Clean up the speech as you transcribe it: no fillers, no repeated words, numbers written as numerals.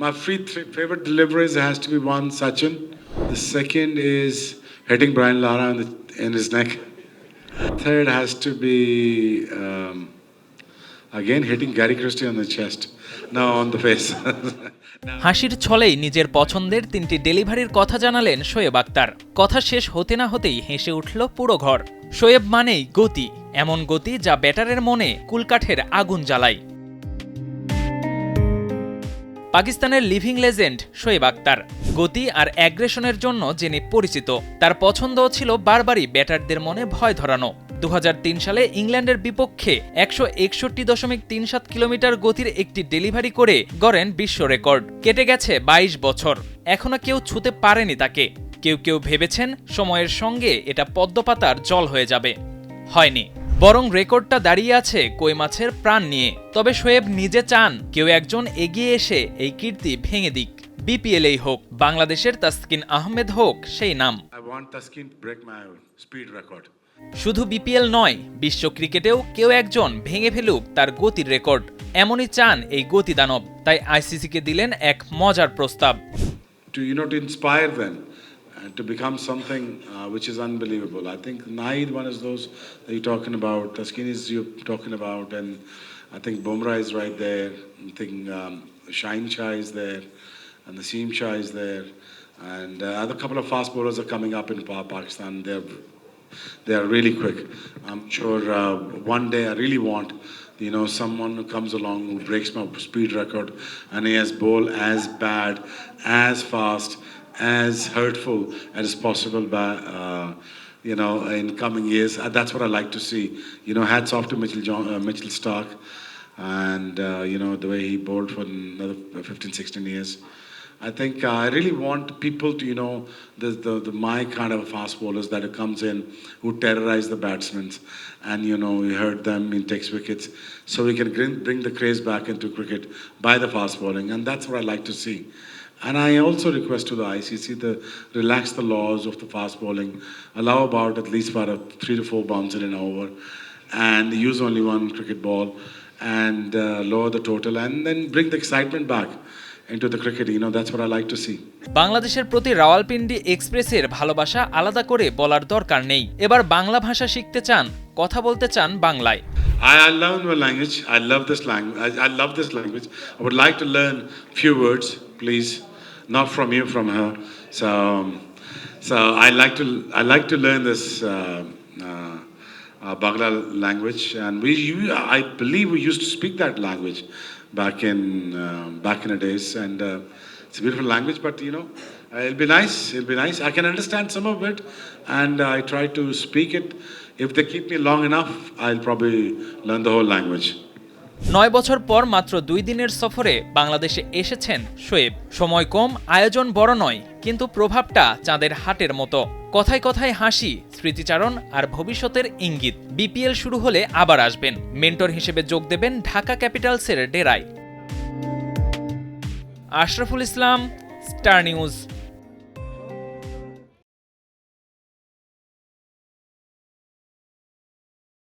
My favorite deliveries has to be one, Sachin. The second is hitting Brian Lara in his neck. Third has to be again hitting Gary Christie on the chest. No, on the face. হাসির ছলেই নিজের পছন্দের 3টি ডেলিভারির কথা জানালেন শোয়েব আক্তার। কথা শেষ হতে না হতেই হেসে উঠল পুরো ঘর। শোয়েব মানেই গতি, এমন গতি যা ব্যাটারের মনে কুলকাঠের আগুন জ্বালায়। পাকিস্তানের লিভিং লেজেন্ড শোয়েব আক্তার গতি আর অ্যাগ্রেশনের জন্য যিনি পরিচিত। তার পছন্দও ছিল বারবারই ব্যাটারদের মনে ভয় ধরানো। 2003 সালে ইংল্যান্ডের বিপক্ষে 161.37 কিলোমিটার গতির একটি ডেলিভারি করে গড়েন বিশ্ব রেকর্ড। কেটে গেছে 22 বছর, এখনো কেউ ছুঁতে পারেনি তাকে। কেউ কেউ ভেবেছেন সময়ের সঙ্গে এটা পদ্মপাতার জল হয়ে যাবে, হয়নি। বরং রেকর্ডটা দাঁড়িয়ে আছে কই মাছের প্রাণ নিয়ে। তবে শোয়েব নিজে চান কেউ একজন এগিয়ে এসে এই কীর্তি ভেঙে দিক। বিপিএলেই হোক, বাংলাদেশের তাসকিন আহমেদ হোক সেই নাম। I want Taskin to break my speed record. শুধু বিপিএল নয়, বিশ্ব ক্রিকেটেও কেউ একজন ভেঙে ফেলুক তার গতির রেকর্ড, এমনই চান এই গতি দানব। তাই আইসিসিকে দিলেন এক মজার প্রস্তাব। To to inspire them and to become something which is unbelievable. I think Naid one is those that you're talking about. Taskin is you're talking about, and I think Bumrah is right there. I think Shine Shah is there, and Naseem Shah is there, and other couple of fast bowlers are coming up in Pakistan. They are really quick. I'm sure one day I really want, someone who comes along who breaks my speed record, and he has bowled as bad, as fast, as hurtful as possible by, in coming years. That's what I like to see. Hats off to Mitchell Stark, and the way he bowled for another 15, 16 years. I think I really want people to, the my kind of fast bowlers that comes in who terrorize the batsmen, and we hurt them, he takes wickets, so we can bring the craze back into cricket by the fast bowling, and that's what I like to see. And I also request to the ICC to relax the laws of the fast bowling, allow about at least about 3 to 4 bounces in an over, and use only one cricket ball, and lower the total, and then bring the excitement back into the cricket. That's what I like to see. বাংলাদেশের প্রতি রাওয়ালপিন্ডি এক্সপ্রেসের ভালোবাসা আলাদা করে বলার দরকার নেই। এবার বাংলা ভাষা শিখতে চান, কথা বলতে চান বাংলায়। I learn my language. I love this language. I love this language. I would like to learn few words, please, not from you, from her. So I like to learn this Bangla language, and I believe we used to speak that language back in the days, and it's a beautiful language. But it'll be nice. I can understand some of it, and I try to speak it. If they keep me long enough, I'll probably learn the whole language. 9 বছর পর মাত্র 2 দিনের সফরে বাংলাদেশে এসেছেন শোয়েব। সময় কম, আয়োজন বড় নয়, কিন্তু প্রভাবটা চাঁদের হাটের মতো। কথায় কথায় হাসি, স্মৃতিচারণ আর ভবিষ্যতের ইঙ্গিত। বিপিএল শুরু হলে আবার আসবেন, মেন্টর হিসেবে যোগ দেবেন ঢাকা ক্যাপিটালসের ডেরায়। Ashraful Islam, star news.